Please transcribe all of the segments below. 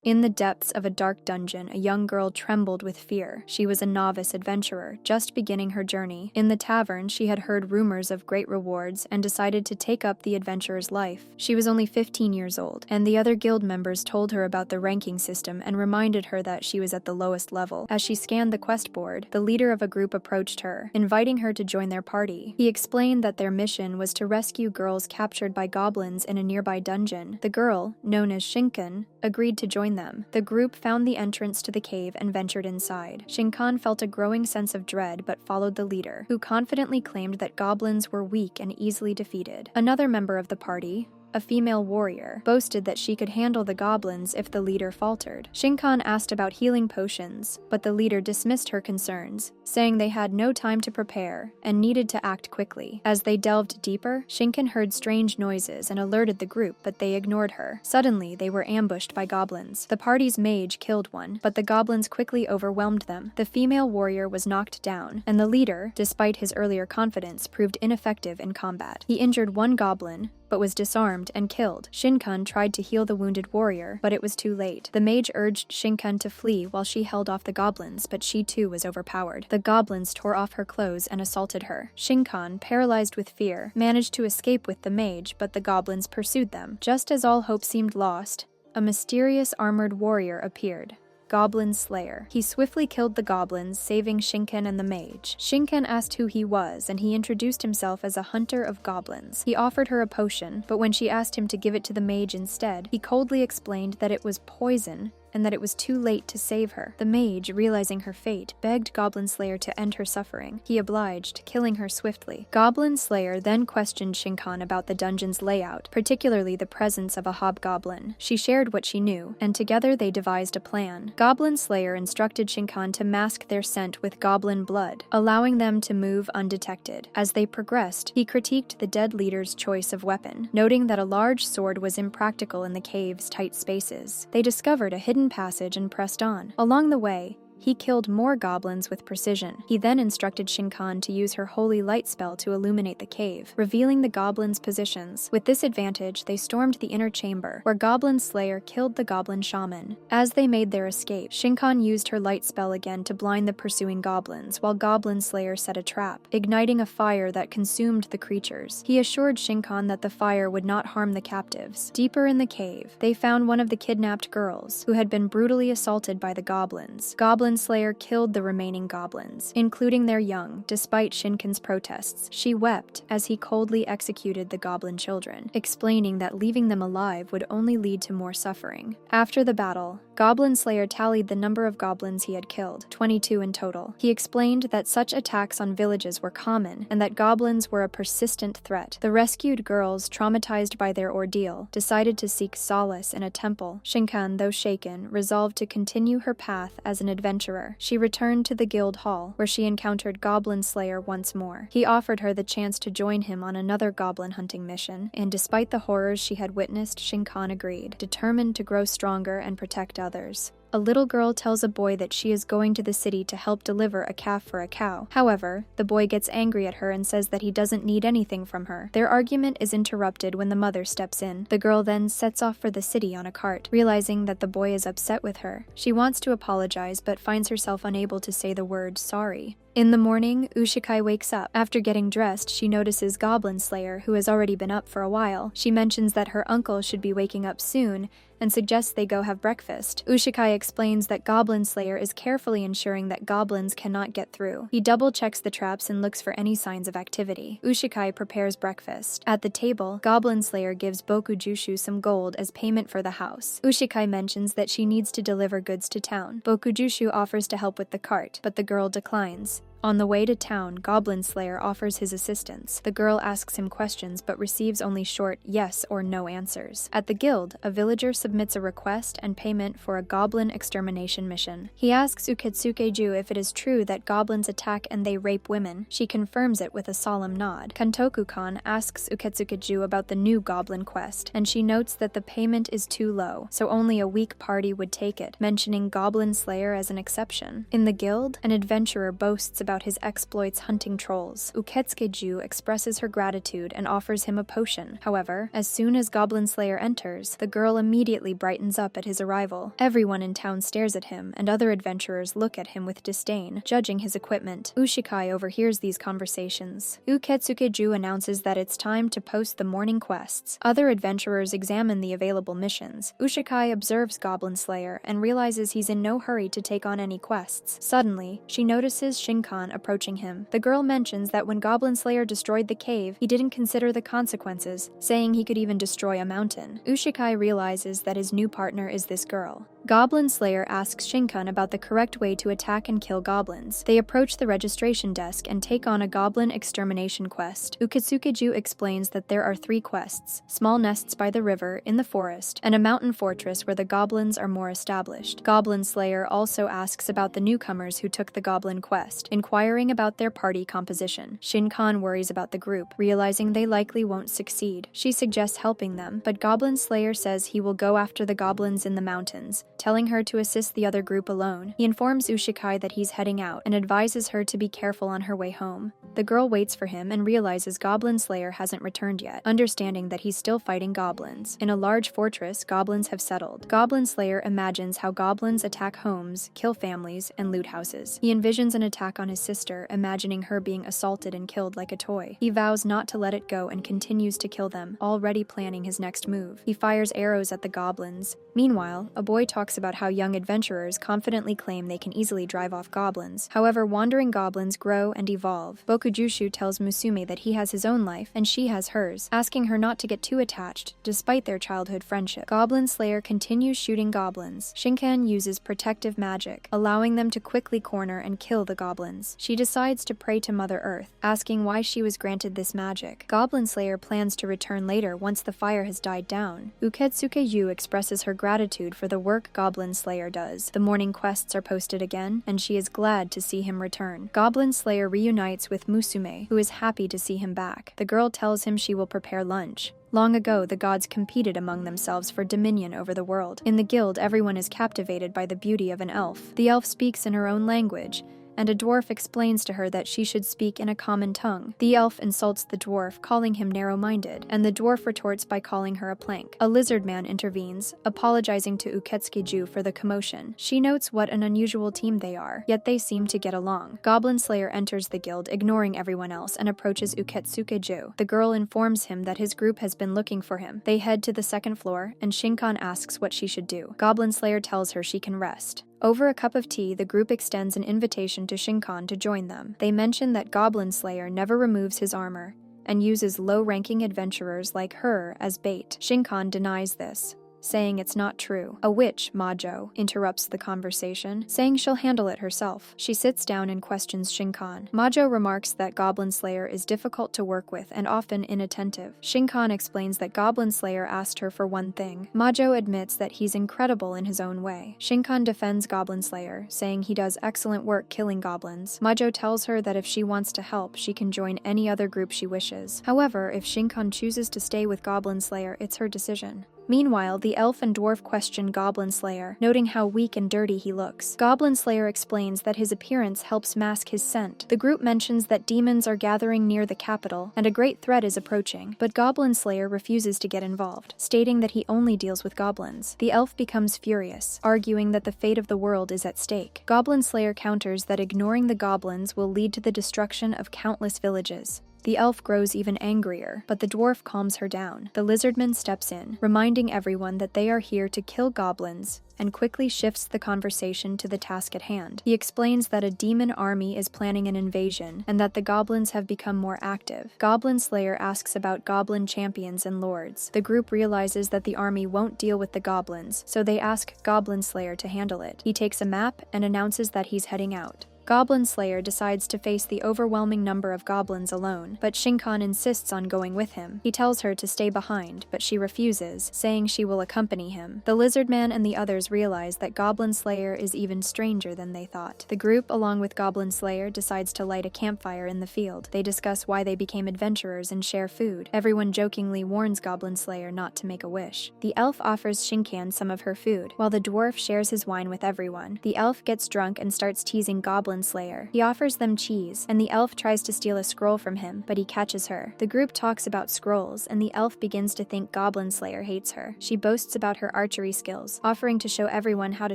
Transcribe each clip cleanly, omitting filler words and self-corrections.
In the depths of a dark dungeon, a young girl trembled with fear. She was a novice adventurer, just beginning her journey. In the tavern, she had heard rumors of great rewards and decided to take up the adventurer's life. She was only 15 years old, and the other guild members told her about the ranking system and reminded her that she was at the lowest level. As she scanned the quest board, the leader of a group approached her, inviting her to join their party. He explained that their mission was to rescue girls captured by goblins in a nearby dungeon. The girl, known as Shinkan, agreed to join them. The group found the entrance to the cave and ventured inside. Shinkan felt a growing sense of dread but followed the leader, who confidently claimed that goblins were weak and easily defeated. Another member of the party, a female warrior, boasted that she could handle the goblins if the leader faltered. Shinkan asked about healing potions, but the leader dismissed her concerns, saying they had no time to prepare and needed to act quickly. As they delved deeper, Shinkan heard strange noises and alerted the group, but they ignored her. Suddenly, they were ambushed by goblins. The party's mage killed one, but the goblins quickly overwhelmed them. The female warrior was knocked down, and the leader, despite his earlier confidence, proved ineffective in combat. He injured one goblin, but was disarmed and killed. Shinkan tried to heal the wounded warrior, but it was too late. The mage urged Shinkan to flee while she held off the goblins, but she too was overpowered. The goblins tore off her clothes and assaulted her. Shinkan, paralyzed with fear, managed to escape with the mage, but the goblins pursued them. Just as all hope seemed lost, a mysterious armored warrior appeared. Goblin Slayer. He swiftly killed the goblins, saving Shinkan and the mage. Shinkan asked who he was, and he introduced himself as a hunter of goblins. He offered her a potion, but when she asked him to give it to the mage instead, he coldly explained that it was poison and that it was too late to save her. The mage, realizing her fate, begged Goblin Slayer to end her suffering. He obliged, killing her swiftly. Goblin Slayer then questioned Shinkan about the dungeon's layout, particularly the presence of a hobgoblin. She shared what she knew, and together they devised a plan. Goblin Slayer instructed Shinkan to mask their scent with goblin blood, allowing them to move undetected. As they progressed, he critiqued the dead leader's choice of weapon, noting that a large sword was impractical in the cave's tight spaces. They discovered a hidden passage and pressed on. Along the way, he killed more goblins with precision. He then instructed Shinkan to use her holy light spell to illuminate the cave, revealing the goblins' positions. With this advantage, they stormed the inner chamber, where Goblin Slayer killed the goblin shaman. As they made their escape, Shinkan used her light spell again to blind the pursuing goblins, while Goblin Slayer set a trap, igniting a fire that consumed the creatures. He assured Shinkan that the fire would not harm the captives. Deeper in the cave, they found one of the kidnapped girls, who had been brutally assaulted by the goblins. Goblin Slayer killed the remaining goblins, including their young, despite Shinkan's protests. She wept as he coldly executed the goblin children, explaining that leaving them alive would only lead to more suffering. After the battle, Goblin Slayer tallied the number of goblins he had killed, 22 in total. He explained that such attacks on villages were common, and that goblins were a persistent threat. The rescued girls, traumatized by their ordeal, decided to seek solace in a temple. Shinkan, though shaken, resolved to continue her path as an adventurer. She returned to the guild hall, where she encountered Goblin Slayer once more. He offered her the chance to join him on another goblin hunting mission, and despite the horrors she had witnessed, Shinkan agreed, determined to grow stronger and protect others. A little girl tells a boy that she is going to the city to help deliver a calf for a cow. However, the boy gets angry at her and says that he doesn't need anything from her. Their argument is interrupted when the mother steps in. The girl then sets off for the city on a cart, realizing that the boy is upset with her. She wants to apologize but finds herself unable to say the word sorry. In the morning, Ushikai wakes up. After getting dressed, she notices Goblin Slayer, who has already been up for a while. She mentions that her uncle should be waking up soon, and suggests they go have breakfast. Ushikai explains that Goblin Slayer is carefully ensuring that goblins cannot get through. He double-checks the traps and looks for any signs of activity. Ushikai prepares breakfast. At the table, Goblin Slayer gives Bokujushu some gold as payment for the house. Ushikai mentions that she needs to deliver goods to town. Bokujushu offers to help with the cart, but the girl declines. On the way to town, Goblin Slayer offers his assistance. The girl asks him questions but receives only short yes or no answers. At the guild, a villager submits a request and payment for a goblin extermination mission. He asks Uketsuke-ju if it is true that goblins attack and they rape women. She confirms it with a solemn nod. Kantoku-kan asks Uketsuke-ju about the new goblin quest, and she notes that the payment is too low, so only a weak party would take it, mentioning Goblin Slayer as an exception. In the guild, an adventurer boasts about his exploits hunting trolls. Uketsuke-ju expresses her gratitude and offers him a potion. However, as soon as Goblin Slayer enters, the girl immediately brightens up at his arrival. Everyone in town stares at him, and other adventurers look at him with disdain, judging his equipment. Ushikai overhears these conversations. Uketsuke-ju announces that it's time to post the morning quests. Other adventurers examine the available missions. Ushikai observes Goblin Slayer and realizes he's in no hurry to take on any quests. Suddenly, she notices Shinkan approaching him. The girl mentions that when Goblin Slayer destroyed the cave, he didn't consider the consequences, saying he could even destroy a mountain. Ushikai realizes that his new partner is this girl. Goblin Slayer asks Shinkan about the correct way to attack and kill goblins. They approach the registration desk and take on a goblin extermination quest. Uketsuke-ju explains that there are 3 quests: small nests by the river, in the forest, and a mountain fortress where the goblins are more established. Goblin Slayer also asks about the newcomers who took the goblin quest, inquiring about their party composition. Shinkan worries about the group, realizing they likely won't succeed. She suggests helping them, but Goblin Slayer says he will go after the goblins in the mountains, telling her to assist the other group alone. He informs Ushikai that he's heading out and advises her to be careful on her way home. The girl waits for him and realizes Goblin Slayer hasn't returned yet, understanding that he's still fighting goblins. In a large fortress, goblins have settled. Goblin Slayer imagines how goblins attack homes, kill families, and loot houses. He envisions an attack on his sister, imagining her being assaulted and killed like a toy. He vows not to let it go and continues to kill them, already planning his next move. He fires arrows at the goblins. Meanwhile, a boy talks about how young adventurers confidently claim they can easily drive off goblins. However, wandering goblins grow and evolve. Bokujushu tells Musume that he has his own life and she has hers, asking her not to get too attached, despite their childhood friendship. Goblin Slayer continues shooting goblins. Shinkan uses protective magic, allowing them to quickly corner and kill the goblins. She decides to pray to Mother Earth, asking why she was granted this magic. Goblin Slayer plans to return later once the fire has died down. Uketsuke-ju expresses her gratitude for the work Goblin Slayer does. The morning quests are posted again, and she is glad to see him return. Goblin Slayer reunites with Musume, who is happy to see him back. The girl tells him she will prepare lunch. Long ago, the gods competed among themselves for dominion over the world. In the guild, everyone is captivated by the beauty of an elf. The elf speaks in her own language, and a dwarf explains to her that she should speak in a common tongue. The elf insults the dwarf, calling him narrow-minded, and the dwarf retorts by calling her a plank. A lizard man intervenes, apologizing to Uketsuke-ju for the commotion. She notes what an unusual team they are, yet they seem to get along. Goblin Slayer enters the guild, ignoring everyone else, and approaches Uketsuke-ju. The girl informs him that his group has been looking for him. They head to the second floor, and Shinkan asks what she should do. Goblin Slayer tells her she can rest. Over a cup of tea, the group extends an invitation to Shinkan to join them. They mention that Goblin Slayer never removes his armor and uses low-ranking adventurers like her as bait. Shinkan denies this, saying it's not true. A witch, Majo, interrupts the conversation, saying she'll handle it herself. She sits down and questions Shinkan. Majo remarks that Goblin Slayer is difficult to work with and often inattentive. Shinkan explains that Goblin Slayer asked her for one thing. Majo admits that he's incredible in his own way. Shinkan defends Goblin Slayer, saying he does excellent work killing goblins. Majo tells her that if she wants to help, she can join any other group she wishes. However, if Shinkan chooses to stay with Goblin Slayer, it's her decision. Meanwhile, the elf and dwarf question Goblin Slayer, noting how weak and dirty he looks. Goblin Slayer explains that his appearance helps mask his scent. The group mentions that demons are gathering near the capital, and a great threat is approaching, but Goblin Slayer refuses to get involved, stating that he only deals with goblins. The elf becomes furious, arguing that the fate of the world is at stake. Goblin Slayer counters that ignoring the goblins will lead to the destruction of countless villages. The elf grows even angrier, but the dwarf calms her down. The lizardman steps in, reminding everyone that they are here to kill goblins, and quickly shifts the conversation to the task at hand. He explains that a demon army is planning an invasion, and that the goblins have become more active. Goblin Slayer asks about goblin champions and lords. The group realizes that the army won't deal with the goblins, so they ask Goblin Slayer to handle it. He takes a map and announces that he's heading out. Goblin Slayer decides to face the overwhelming number of goblins alone, but Shinkan insists on going with him. He tells her to stay behind, but she refuses, saying she will accompany him. The lizard man and the others realize that Goblin Slayer is even stranger than they thought. The group, along with Goblin Slayer, decides to light a campfire in the field. They discuss why they became adventurers and share food. Everyone jokingly warns Goblin Slayer not to make a wish. The elf offers Shinkan some of her food, while the dwarf shares his wine with everyone. The elf gets drunk and starts teasing Goblin Goblin Slayer. He offers them cheese, and the elf tries to steal a scroll from him, but he catches her. The group talks about scrolls, and the elf begins to think Goblin Slayer hates her. She boasts about her archery skills, offering to show everyone how to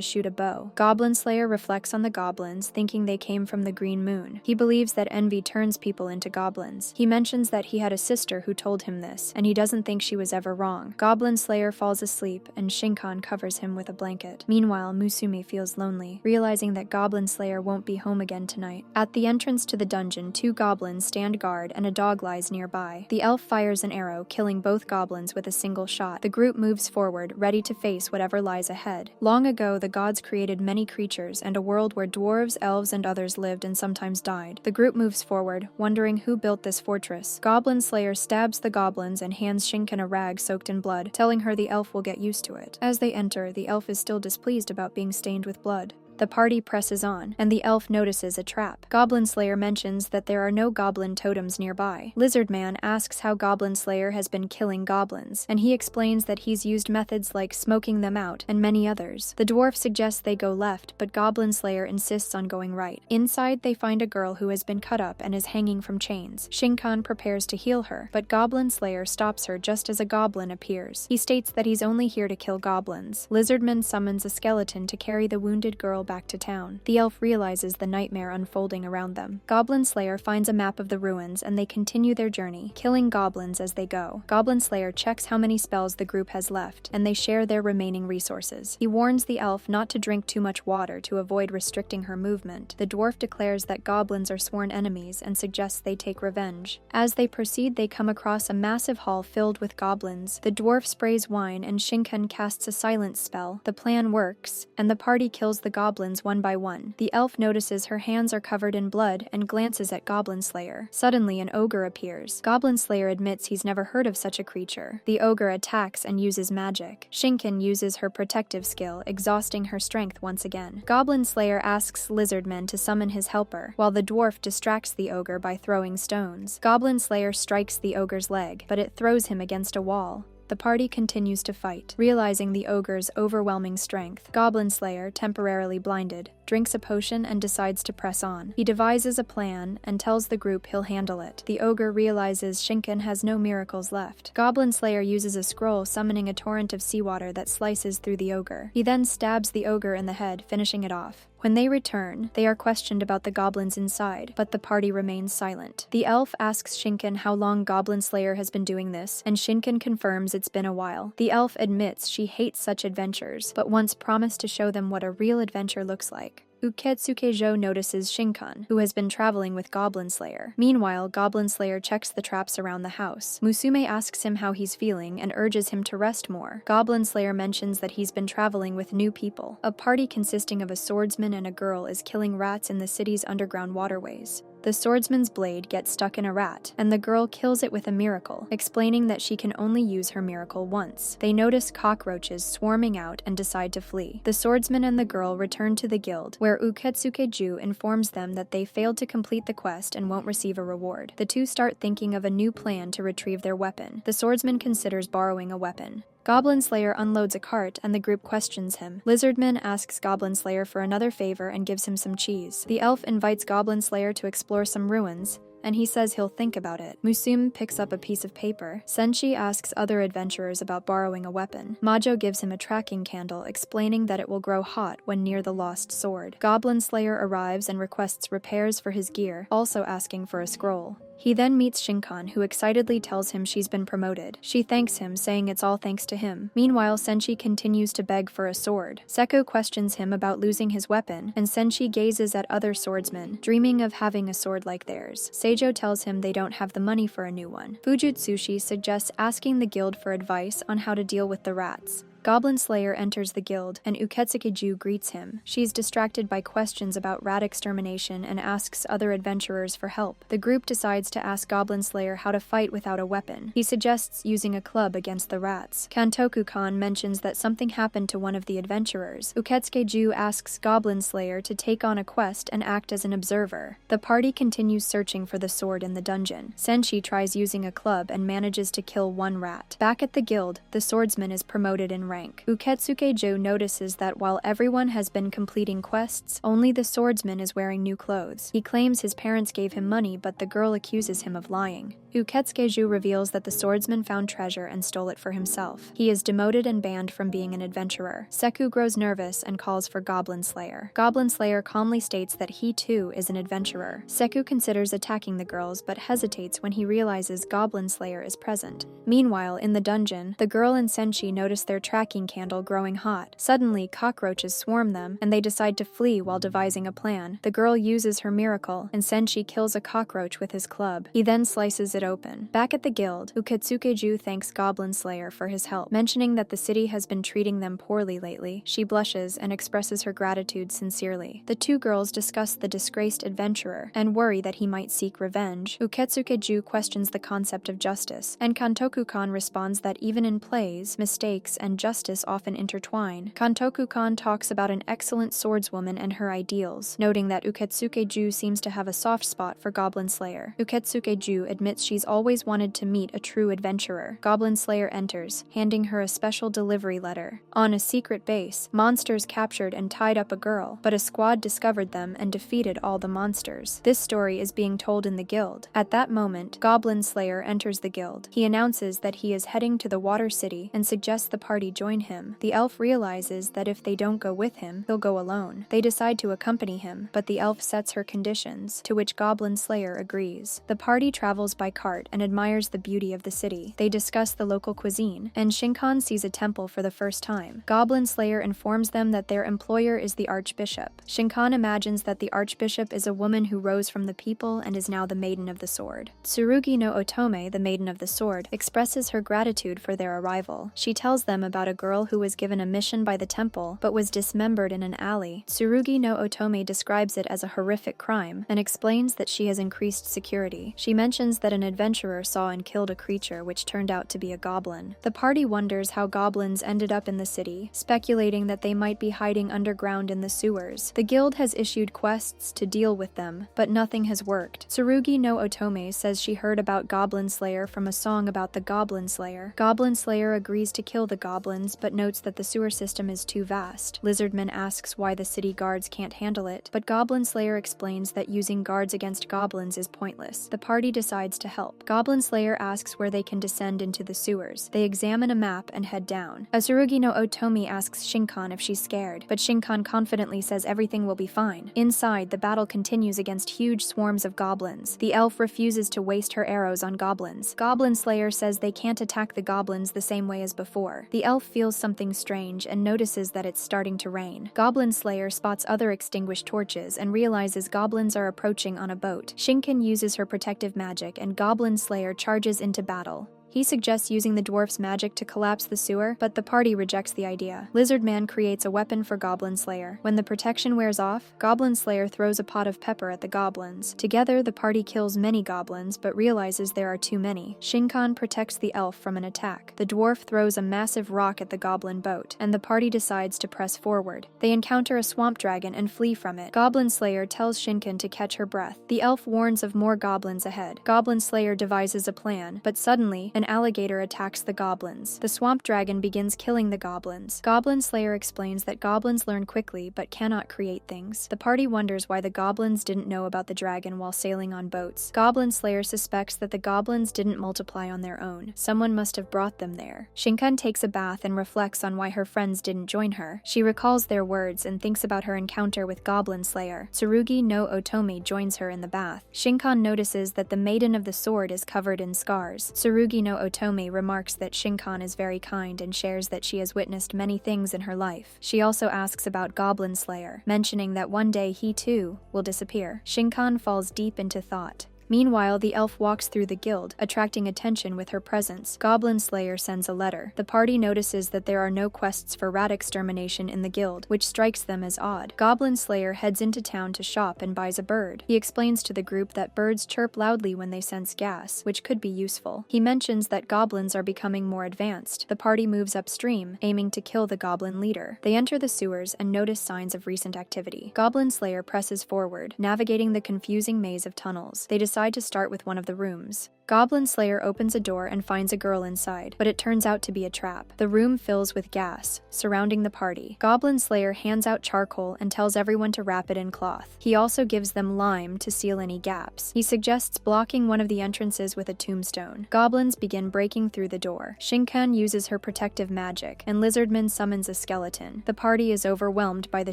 shoot a bow. Goblin Slayer reflects on the goblins, thinking they came from the Green Moon. He believes that envy turns people into goblins. He mentions that he had a sister who told him this, and he doesn't think she was ever wrong. Goblin Slayer falls asleep, and Shinkan covers him with a blanket. Meanwhile, Musume feels lonely, realizing that Goblin Slayer won't be home again tonight. At the entrance to the dungeon, 2 goblins stand guard and a dog lies nearby. The elf fires an arrow, killing both goblins with a single shot. The group moves forward, ready to face whatever lies ahead. Long ago, the gods created many creatures and a world where dwarves, elves, and others lived and sometimes died. The group moves forward, wondering who built this fortress. Goblin Slayer stabs the goblins and hands Shinkan a rag soaked in blood, telling her the elf will get used to it. As they enter, the elf is still displeased about being stained with blood. The party presses on, and the elf notices a trap. Goblin Slayer mentions that there are no goblin totems nearby. Lizard Man asks how Goblin Slayer has been killing goblins, and he explains that he's used methods like smoking them out and many others. The dwarf suggests they go left, but Goblin Slayer insists on going right. Inside, they find a girl who has been cut up and is hanging from chains. Shinkan prepares to heal her, but Goblin Slayer stops her just as a goblin appears. He states that he's only here to kill goblins. Lizardman summons a skeleton to carry the wounded girl back to town. The elf realizes the nightmare unfolding around them. Goblin Slayer finds a map of the ruins and they continue their journey, killing goblins as they go. Goblin Slayer checks how many spells the group has left, and they share their remaining resources. He warns the elf not to drink too much water to avoid restricting her movement. The dwarf declares that goblins are sworn enemies and suggests they take revenge. As they proceed, they come across a massive hall filled with goblins. The dwarf sprays wine and Shinkan casts a silence spell. The plan works, and the party kills the goblins one by one. The elf notices her hands are covered in blood and glances at Goblin Slayer. Suddenly, an ogre appears. Goblin Slayer admits he's never heard of such a creature. The ogre attacks and uses magic. Shinkan uses her protective skill, exhausting her strength once again. Goblin Slayer asks Lizardman to summon his helper, while the dwarf distracts the ogre by throwing stones. Goblin Slayer strikes the ogre's leg, but it throws him against a wall. The party continues to fight, realizing the ogre's overwhelming strength. Goblin Slayer, temporarily blinded, drinks a potion and decides to press on. He devises a plan and tells the group he'll handle it. The ogre realizes Shinkan has no miracles left. Goblin Slayer uses a scroll summoning a torrent of seawater that slices through the ogre. He then stabs the ogre in the head, finishing it off. When they return, they are questioned about the goblins inside, but the party remains silent. The elf asks Shinkan how long Goblin Slayer has been doing this, and Shinkan confirms it's been a while. The elf admits she hates such adventures, but once promised to show them what a real adventure looks like. Uketsuke-jo notices Shinkan, who has been traveling with Goblin Slayer. Meanwhile, Goblin Slayer checks the traps around the house. Musume asks him how he's feeling and urges him to rest more. Goblin Slayer mentions that he's been traveling with new people. A party consisting of a swordsman and a girl is killing rats in the city's underground waterways. The swordsman's blade gets stuck in a rat, and the girl kills it with a miracle, explaining that she can only use her miracle once. They notice cockroaches swarming out and decide to flee. The swordsman and the girl return to the guild, where Uketsuke-ju informs them that they failed to complete the quest and won't receive a reward. The two start thinking of a new plan to retrieve their weapon. The swordsman considers borrowing a weapon. Goblin Slayer unloads a cart and the group questions him. Lizardman asks Goblin Slayer for another favor and gives him some cheese. The elf invites Goblin Slayer to explore some ruins, and he says he'll think about it. Musume picks up a piece of paper. Senshi asks other adventurers about borrowing a weapon. Majo gives him a tracking candle, explaining that it will grow hot when near the lost sword. Goblin Slayer arrives and requests repairs for his gear, also asking for a scroll. He then meets Shinkan, who excitedly tells him she's been promoted. She thanks him, saying it's all thanks to him. Meanwhile, Senshi continues to beg for a sword. Seko questions him about losing his weapon, and Senshi gazes at other swordsmen, dreaming of having a sword like theirs. Seijo tells him they don't have the money for a new one. Fujitsushi suggests asking the guild for advice on how to deal with the rats. Goblin Slayer enters the guild, and Uketsuke-ju greets him. She's distracted by questions about rat extermination and asks other adventurers for help. The group decides to ask Goblin Slayer how to fight without a weapon. He suggests using a club against the rats. Kantoku-kan mentions that something happened to one of the adventurers. Uketsuke-ju asks Goblin Slayer to take on a quest and act as an observer. The party continues searching for the sword in the dungeon. Senshi tries using a club and manages to kill one rat. Back at the guild, the swordsman is promoted in rank. rank. Uketsuke-ju notices that while everyone has been completing quests, only the swordsman is wearing new clothes. He claims his parents gave him money, but the girl accuses him of lying. Uketsuke-ju reveals that the swordsman found treasure and stole it for himself. He is demoted and banned from being an adventurer. Seku grows nervous and calls for Goblin Slayer. Goblin Slayer calmly states that he too is an adventurer. Seku considers attacking the girls but hesitates when he realizes Goblin Slayer is present. Meanwhile, in the dungeon, the girl and Senshi notice their tracking candle growing hot. Suddenly, cockroaches swarm them, and they decide to flee while devising a plan. The girl uses her miracle, and Senshi kills a cockroach with his club. He then slices it open. Back at the guild, Uketsuke-ju thanks Goblin Slayer for his help, mentioning that the city has been treating them poorly lately. She blushes and expresses her gratitude sincerely. The two girls discuss the disgraced adventurer and worry that he might seek revenge. Uketsuke-ju questions the concept of justice, and Kantoku-kan responds that even in plays, mistakes and justice often intertwine. Kantoku-kan talks about an excellent swordswoman and her ideals, noting that Uketsuke-ju seems to have a soft spot for Goblin Slayer. Uketsuke-ju admits she's always wanted to meet a true adventurer. Goblin Slayer enters, handing her a special delivery letter. On a secret base, monsters captured and tied up a girl, but a squad discovered them and defeated all the monsters. This story is being told in the guild. At that moment, Goblin Slayer enters the guild. He announces that he is heading to the Water City and suggests the party join him. The elf realizes that if they don't go with him, he'll go alone. They decide to accompany him, but the elf sets her conditions, to which Goblin Slayer agrees. The party travels by cart and admires the beauty of the city. They discuss the local cuisine, and Shinkan sees a temple for the first time. Goblin Slayer informs them that their employer is the Archbishop. Shinkan imagines that the Archbishop is a woman who rose from the people and is now the Maiden of the Sword. Tsurugi no Otome, the Maiden of the Sword, expresses her gratitude for their arrival. She tells them about a girl who was given a mission by the temple, but was dismembered in an alley. Tsurugi no Otome describes it as a horrific crime, and explains that she has increased security. She mentions that an adventurer saw and killed a creature which turned out to be a goblin. The party wonders how goblins ended up in the city, speculating that they might be hiding underground in the sewers. The guild has issued quests to deal with them, but nothing has worked. Tsurugi no Otome says she heard about Goblin Slayer from a song about the Goblin Slayer. Goblin Slayer agrees to kill the goblins, but notes that the sewer system is too vast. Lizardman asks why the city guards can't handle it, but Goblin Slayer explains that using guards against goblins is pointless. The party decides to help. Goblin Slayer asks where they can descend into the sewers. They examine a map and head down. Tsurugi no Otome asks Shinkan if she's scared, but Shinkan confidently says everything will be fine. Inside, the battle continues against huge swarms of goblins. The elf refuses to waste her arrows on goblins. Goblin Slayer says they can't attack the goblins the same way as before. The elf feels something strange and notices that it's starting to rain. Goblin Slayer spots other extinguished torches and realizes goblins are approaching on a boat. Shinkan uses her protective magic and Goblin Slayer charges into battle. He suggests using the dwarf's magic to collapse the sewer, but the party rejects the idea. Lizardman creates a weapon for Goblin Slayer. When the protection wears off, Goblin Slayer throws a pot of pepper at the goblins. Together, the party kills many goblins, but realizes there are too many. Shinkan protects the elf from an attack. The dwarf throws a massive rock at the goblin boat, and the party decides to press forward. They encounter a swamp dragon and flee from it. Goblin Slayer tells Shinkan to catch her breath. The elf warns of more goblins ahead. Goblin Slayer devises a plan, but suddenly, an alligator attacks the goblins. The swamp dragon begins killing the goblins. Goblin Slayer explains that goblins learn quickly but cannot create things. The party wonders why the goblins didn't know about the dragon while sailing on boats. Goblin Slayer suspects that the goblins didn't multiply on their own. Someone must have brought them there. Shinkan takes a bath and reflects on why her friends didn't join her. She recalls their words and thinks about her encounter with Goblin Slayer. Tsurugi no Otome joins her in the bath. Shinkan notices that the Maiden of the Sword is covered in scars. Tsurugi no Otome remarks that Shinkan is very kind and shares that she has witnessed many things in her life. She also asks about Goblin Slayer, mentioning that one day he too will disappear. Shinkan falls deep into thought. Meanwhile, the elf walks through the guild, attracting attention with her presence. Goblin Slayer sends a letter. The party notices that there are no quests for rat extermination in the guild, which strikes them as odd. Goblin Slayer heads into town to shop and buys a bird. He explains to the group that birds chirp loudly when they sense gas, which could be useful. He mentions that goblins are becoming more advanced. The party moves upstream, aiming to kill the goblin leader. They enter the sewers and notice signs of recent activity. Goblin Slayer presses forward, navigating the confusing maze of tunnels. They decide to start with one of the rooms. Goblin Slayer opens a door and finds a girl inside, but it turns out to be a trap. The room fills with gas, surrounding the party. Goblin Slayer hands out charcoal and tells everyone to wrap it in cloth. He also gives them lime to seal any gaps. He suggests blocking one of the entrances with a tombstone. Goblins begin breaking through the door. Shinkan uses her protective magic, and Lizardman summons a skeleton. The party is overwhelmed by the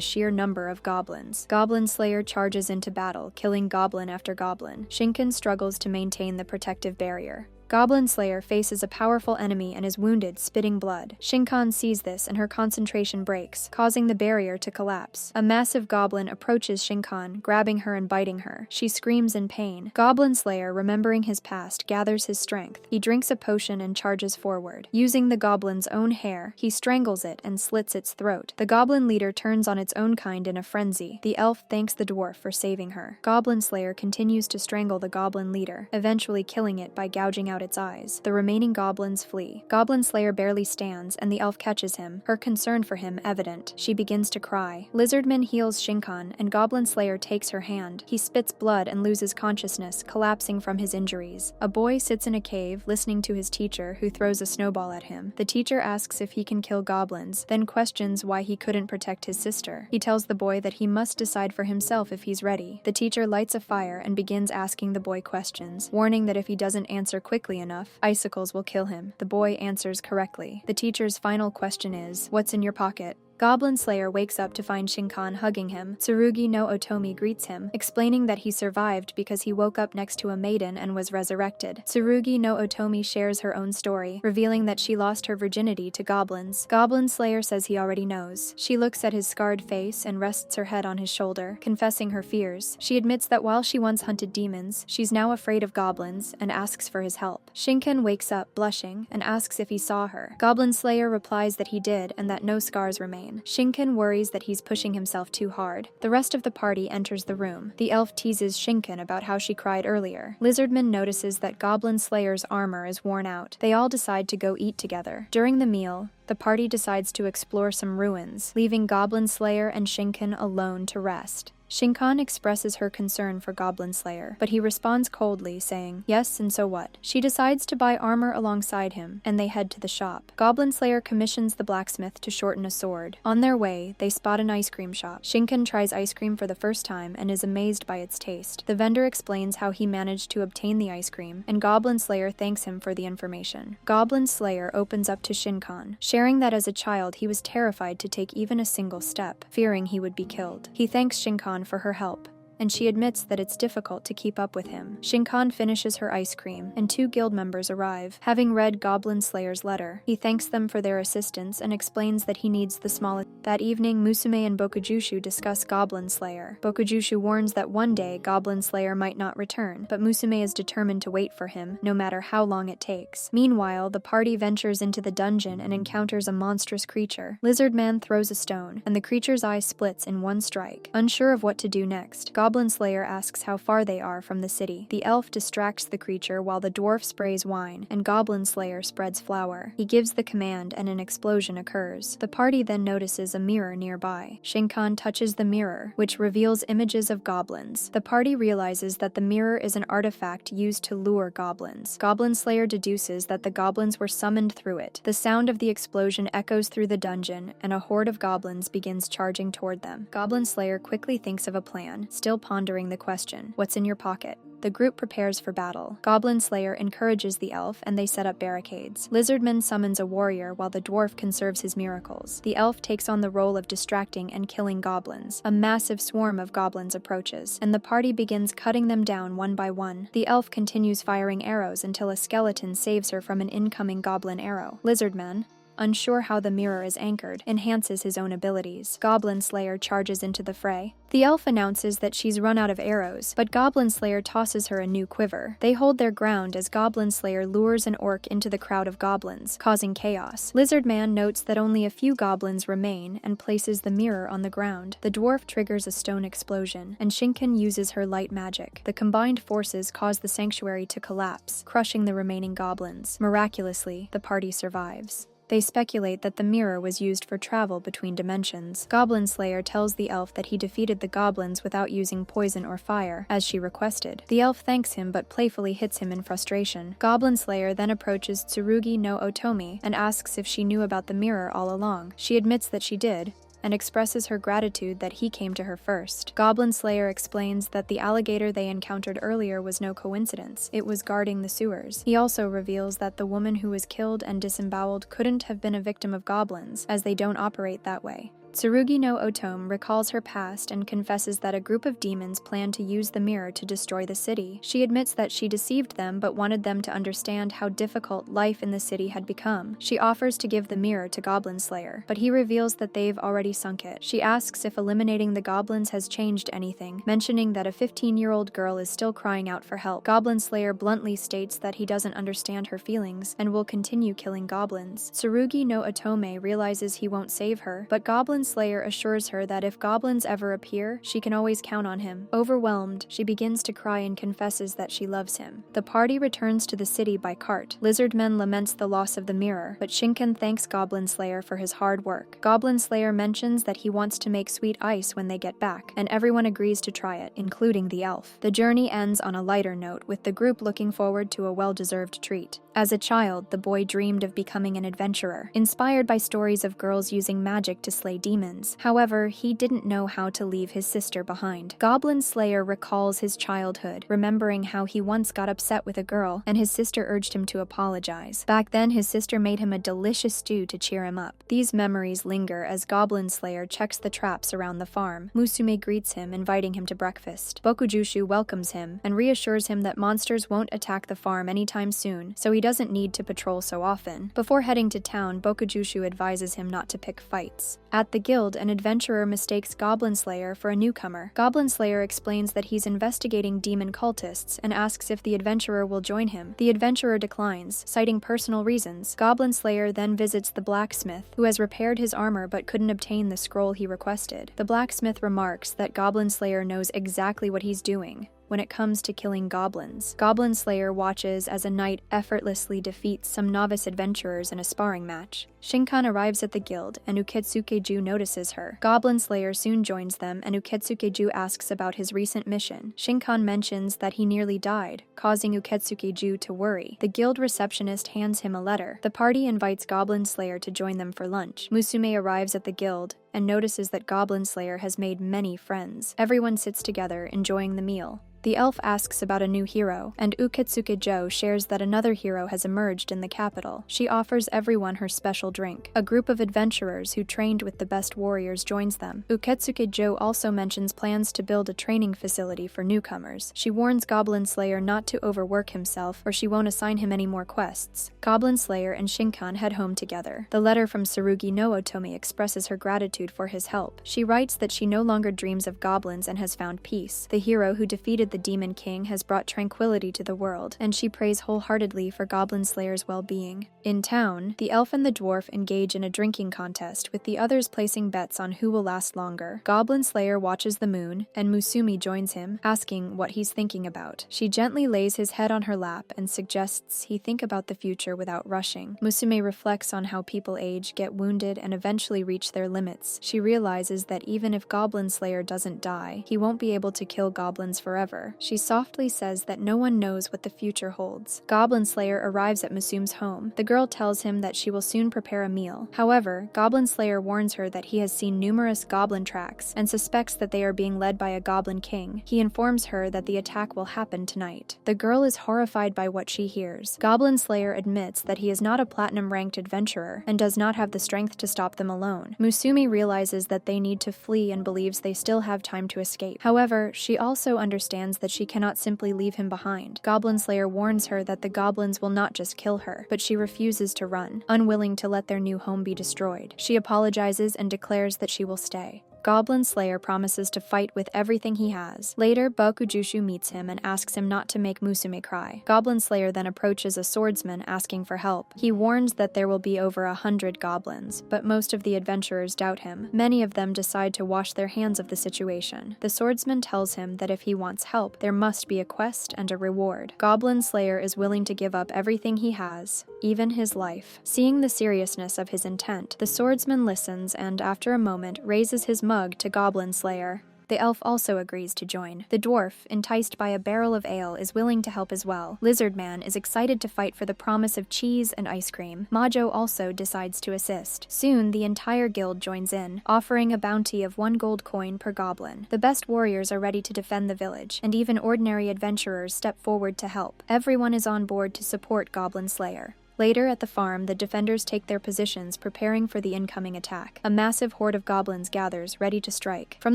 sheer number of goblins. Goblin Slayer charges into battle, killing goblin after goblin. Shinkan struggles to maintain the protective barrier. Goblin Slayer faces a powerful enemy and is wounded, spitting blood. Shinkan sees this and her concentration breaks, causing the barrier to collapse. A massive goblin approaches Shinkan, grabbing her and biting her. She screams in pain. Goblin Slayer, remembering his past, gathers his strength. He drinks a potion and charges forward. Using the goblin's own hair, he strangles it and slits its throat. The goblin leader turns on its own kind in a frenzy. The elf thanks the dwarf for saving her. Goblin Slayer continues to strangle the goblin leader, eventually killing it by gouging out its eyes. The remaining goblins flee. Goblin Slayer barely stands, and the elf catches him, her concern for him evident. She begins to cry. Lizardman heals Shinkan, and Goblin Slayer takes her hand. He spits blood and loses consciousness, collapsing from his injuries. A boy sits in a cave, listening to his teacher, who throws a snowball at him. The teacher asks if he can kill goblins, then questions why he couldn't protect his sister. He tells the boy that he must decide for himself if he's ready. The teacher lights a fire and begins asking the boy questions, warning that if he doesn't answer quickly enough, icicles will kill him. The boy answers correctly. The teacher's final question is, "What's in your pocket?" Goblin Slayer wakes up to find Shinkan hugging him. Tsurugi no Otomi greets him, explaining that he survived because he woke up next to a maiden and was resurrected. Tsurugi no Otomi shares her own story, revealing that she lost her virginity to goblins. Goblin Slayer says he already knows. She looks at his scarred face and rests her head on his shoulder, confessing her fears. She admits that while she once hunted demons, she's now afraid of goblins and asks for his help. Shinkan wakes up, blushing, and asks if he saw her. Goblin Slayer replies that he did and that no scars remain. Shinkan worries that he's pushing himself too hard. The rest of the party enters the room. The elf teases Shinkan about how she cried earlier. Lizardman notices that Goblin Slayer's armor is worn out. They all decide to go eat together. During the meal, the party decides to explore some ruins, leaving Goblin Slayer and Shinkan alone to rest. Shinkan expresses her concern for Goblin Slayer, but he responds coldly, saying, "Yes, and so what?" She decides to buy armor alongside him, and they head to the shop. Goblin Slayer commissions the blacksmith to shorten a sword. On their way, they spot an ice cream shop. Shinkan tries ice cream for the first time and is amazed by its taste. The vendor explains how he managed to obtain the ice cream, and Goblin Slayer thanks him for the information. Goblin Slayer opens up to Shinkan, sharing that as a child he was terrified to take even a single step, fearing he would be killed. He thanks Shinkan for her help, and she admits that it's difficult to keep up with him. Shinkan finishes her ice cream, and 2 guild members arrive. Having read Goblin Slayer's letter, he thanks them for their assistance and explains that he needs the smallest. That evening, Musume and Bokujushu discuss Goblin Slayer. Bokujushu warns that one day Goblin Slayer might not return, but Musume is determined to wait for him, no matter how long it takes. Meanwhile, the party ventures into the dungeon and encounters a monstrous creature. Lizardman throws a stone, and the creature's eye splits in one strike. Unsure of what to do next, Goblin Slayer asks how far they are from the city. The elf distracts the creature while the dwarf sprays wine, and Goblin Slayer spreads flour. He gives the command and an explosion occurs. The party then notices a mirror nearby. Shinkan touches the mirror, which reveals images of goblins. The party realizes that the mirror is an artifact used to lure goblins. Goblin Slayer deduces that the goblins were summoned through it. The sound of the explosion echoes through the dungeon, and a horde of goblins begins charging toward them. Goblin Slayer quickly thinks of a plan, still pondering the question, "What's in your pocket?" The group prepares for battle. Goblin Slayer encourages the elf, and they set up barricades. Lizardman summons a warrior while the dwarf conserves his miracles. The elf takes on the role of distracting and killing goblins. A massive swarm of goblins approaches, and the party begins cutting them down one by one. The elf continues firing arrows until a skeleton saves her from an incoming goblin arrow. Lizardman, unsure how the mirror is anchored, enhances his own abilities. Goblin Slayer charges into the fray. The elf announces that she's run out of arrows, but Goblin Slayer tosses her a new quiver. They hold their ground as Goblin Slayer lures an orc into the crowd of goblins, causing chaos. Lizardman notes that only a few goblins remain and places the mirror on the ground. The dwarf triggers a stone explosion, and Shinkan uses her light magic. The combined forces cause the sanctuary to collapse, crushing the remaining goblins. Miraculously, the party survives. They speculate that the mirror was used for travel between dimensions. Goblin Slayer tells the elf that he defeated the goblins without using poison or fire, as she requested. The elf thanks him but playfully hits him in frustration. Goblin Slayer then approaches Tsurugi no Otomi and asks if she knew about the mirror all along. She admits that she did, and expresses her gratitude that he came to her first. Goblin Slayer explains that the alligator they encountered earlier was no coincidence, it was guarding the sewers. He also reveals that the woman who was killed and disemboweled couldn't have been a victim of goblins, as they don't operate that way. Tsurugi no Otome recalls her past and confesses that a group of demons planned to use the mirror to destroy the city. She admits that she deceived them but wanted them to understand how difficult life in the city had become. She offers to give the mirror to Goblin Slayer, but he reveals that they've already sunk it. She asks if eliminating the goblins has changed anything, mentioning that a 15-year-old girl is still crying out for help. Goblin Slayer bluntly states that he doesn't understand her feelings and will continue killing goblins. Tsurugi no Otome realizes he won't save her, but Goblin Slayer assures her that if goblins ever appear, she can always count on him. Overwhelmed, she begins to cry and confesses that she loves him. The party returns to the city by cart. Lizardman laments the loss of the mirror, but Shinkan thanks Goblin Slayer for his hard work. Goblin Slayer mentions that he wants to make sweet ice when they get back, and everyone agrees to try it, including the elf. The journey ends on a lighter note, with the group looking forward to a well-deserved treat. As a child, the boy dreamed of becoming an adventurer, inspired by stories of girls using magic to slay demons. However, he didn't know how to leave his sister behind. Goblin Slayer recalls his childhood, remembering how he once got upset with a girl, and his sister urged him to apologize. Back then, his sister made him a delicious stew to cheer him up. These memories linger as Goblin Slayer checks the traps around the farm. Musume greets him, inviting him to breakfast. Bokujushu welcomes him, and reassures him that monsters won't attack the farm anytime soon, so he doesn't need to patrol so often. Before heading to town, Bokujushu advises him not to pick fights. At the guild, an adventurer mistakes Goblin Slayer for a newcomer. Goblin Slayer explains that he's investigating demon cultists and asks if the adventurer will join him. The adventurer declines, citing personal reasons. Goblin Slayer then visits the blacksmith, who has repaired his armor but couldn't obtain the scroll he requested. The blacksmith remarks that Goblin Slayer knows exactly what he's doing when it comes to killing goblins. Goblin Slayer watches as a knight effortlessly defeats some novice adventurers in a sparring match. Shinkan arrives at the guild, and Uketsuke-ju notices her. Goblin Slayer soon joins them, and Uketsuke-ju asks about his recent mission. Shinkan mentions that he nearly died, causing Uketsuke-ju to worry. The guild receptionist hands him a letter. The party invites Goblin Slayer to join them for lunch. Musume arrives at the guild and notices that Goblin Slayer has made many friends. Everyone sits together, enjoying the meal. The elf asks about a new hero, and Uketsuke-jo shares that another hero has emerged in the capital. She offers everyone her special drink. A group of adventurers who trained with the best warriors joins them. Uketsuke-jo also mentions plans to build a training facility for newcomers. She warns Goblin Slayer not to overwork himself, or she won't assign him any more quests. Goblin Slayer and Shinkan head home together. The letter from Tsurugi no Otome expresses her gratitude for his help. She writes that she no longer dreams of goblins and has found peace. The hero who defeated the Demon King has brought tranquility to the world, and she prays wholeheartedly for Goblin Slayer's well-being. In town, the elf and the dwarf engage in a drinking contest, with the others placing bets on who will last longer. Goblin Slayer watches the moon, and Musume joins him, asking what he's thinking about. She gently lays his head on her lap and suggests he think about the future without rushing. Musume reflects on how people age, get wounded, and eventually reach their limits. She realizes that even if Goblin Slayer doesn't die, he won't be able to kill goblins forever. She softly says that no one knows what the future holds. Goblin Slayer arrives at Musume's home. The girl tells him that she will soon prepare a meal. However, Goblin Slayer warns her that he has seen numerous goblin tracks and suspects that they are being led by a goblin king. He informs her that the attack will happen tonight. The girl is horrified by what she hears. Goblin Slayer admits that he is not a platinum-ranked adventurer and does not have the strength to stop them alone. Musume realizes that they need to flee and believes they still have time to escape. However, she also understands that she cannot simply leave him behind. Goblin Slayer warns her that the goblins will not just kill her, but she refuses to run, unwilling to let their new home be destroyed. She apologizes and declares that she will stay. Goblin Slayer promises to fight with everything he has. Later, Bakujushu meets him and asks him not to make Musume cry. Goblin Slayer then approaches a swordsman asking for help. He warns that there will be over 100 goblins, but most of the adventurers doubt him. Many of them decide to wash their hands of the situation. The swordsman tells him that if he wants help, there must be a quest and a reward. Goblin Slayer is willing to give up everything he has, even his life. Seeing the seriousness of his intent, the swordsman listens and, after a moment, raises his mug to Goblin Slayer. The elf also agrees to join. The dwarf, enticed by a barrel of ale, is willing to help as well. Lizard Man is excited to fight for the promise of cheese and ice cream. Majo also decides to assist. Soon, the entire guild joins in, offering a bounty of 1 gold coin per goblin. The best warriors are ready to defend the village, and even ordinary adventurers step forward to help. Everyone is on board to support Goblin Slayer. Later at the farm, the defenders take their positions, preparing for the incoming attack. A massive horde of goblins gathers, ready to strike. From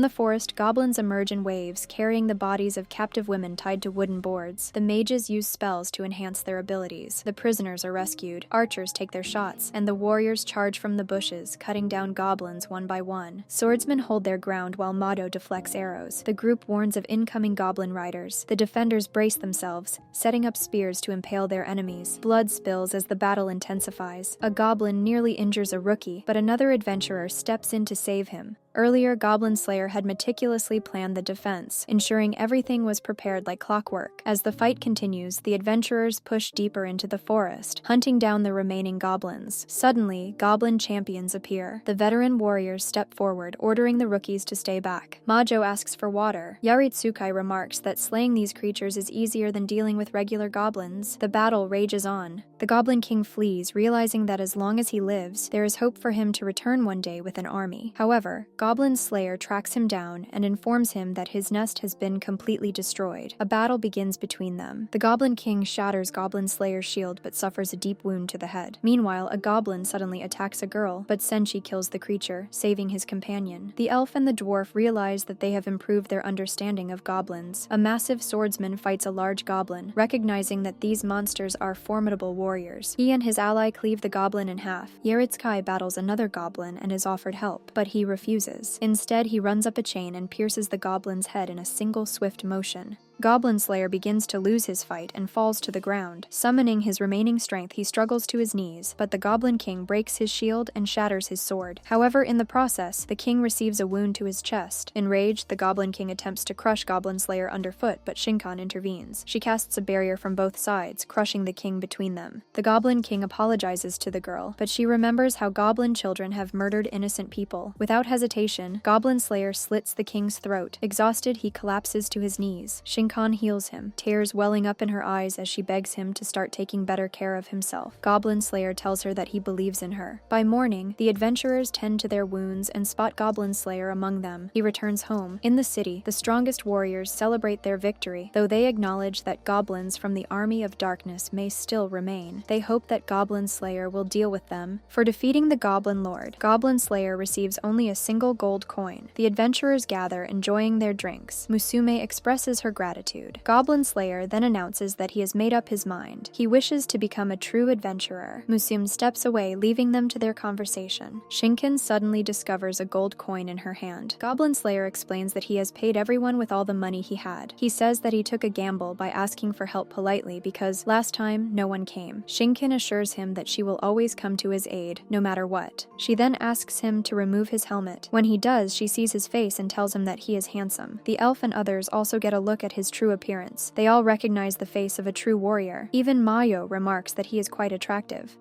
the forest, goblins emerge in waves, carrying the bodies of captive women tied to wooden boards. The mages use spells to enhance their abilities. The prisoners are rescued. Archers take their shots, and the warriors charge from the bushes, cutting down goblins one by one. Swordsmen hold their ground while Mado deflects arrows. The group warns of incoming goblin riders. The defenders brace themselves, setting up spears to impale their enemies. Blood spills as the battle intensifies. A goblin nearly injures a rookie, but another adventurer steps in to save him. Earlier, Goblin Slayer had meticulously planned the defense, ensuring everything was prepared like clockwork. As the fight continues, the adventurers push deeper into the forest, hunting down the remaining goblins. Suddenly, goblin champions appear. The veteran warriors step forward, ordering the rookies to stay back. Majo asks for water. Yaritsukai remarks that slaying these creatures is easier than dealing with regular goblins. The battle rages on. The Goblin King flees, realizing that as long as he lives, there is hope for him to return one day with an army. However, Goblin Slayer tracks him down and informs him that his nest has been completely destroyed. A battle begins between them. The Goblin King shatters Goblin Slayer's shield but suffers a deep wound to the head. Meanwhile, a goblin suddenly attacks a girl, but Senshi kills the creature, saving his companion. The elf and the dwarf realize that they have improved their understanding of goblins. A massive swordsman fights a large goblin, recognizing that these monsters are formidable warriors. He and his ally cleave the goblin in half. Yaritsukai battles another goblin and is offered help, but he refuses. Instead, he runs up a chain and pierces the goblin's head in a single swift motion. Goblin Slayer begins to lose his fight and falls to the ground. Summoning his remaining strength, he struggles to his knees, but the Goblin King breaks his shield and shatters his sword. However, in the process, the king receives a wound to his chest. Enraged, the Goblin King attempts to crush Goblin Slayer underfoot, but Shinkan intervenes. She casts a barrier from both sides, crushing the king between them. The Goblin King apologizes to the girl, but she remembers how goblin children have murdered innocent people. Without hesitation, Goblin Slayer slits the king's throat. Exhausted, he collapses to his knees. Shinkan heals him, tears welling up in her eyes as she begs him to start taking better care of himself. Goblin Slayer tells her that he believes in her. By morning, the adventurers tend to their wounds and spot Goblin Slayer among them. He returns home. In the city, the strongest warriors celebrate their victory, though they acknowledge that goblins from the army of darkness may still remain. They hope that Goblin Slayer will deal with them. For defeating the Goblin Lord, Goblin Slayer receives only a single gold coin. The adventurers gather, enjoying their drinks. Musume expresses her gratitude. Goblin Slayer then announces that he has made up his mind. He wishes to become a true adventurer. Musume steps away, leaving them to their conversation. Shinken suddenly discovers a gold coin in her hand. Goblin Slayer explains that he has paid everyone with all the money he had. He says that he took a gamble by asking for help politely because last time no one came. Shinken assures him that she will always come to his aid, no matter what. She then asks him to remove his helmet. When he does, she sees his face and tells him that he is handsome. The elf and others also get a look at his true appearance. They all recognize the face of a true warrior. Even Mayo remarks that he is quite attractive.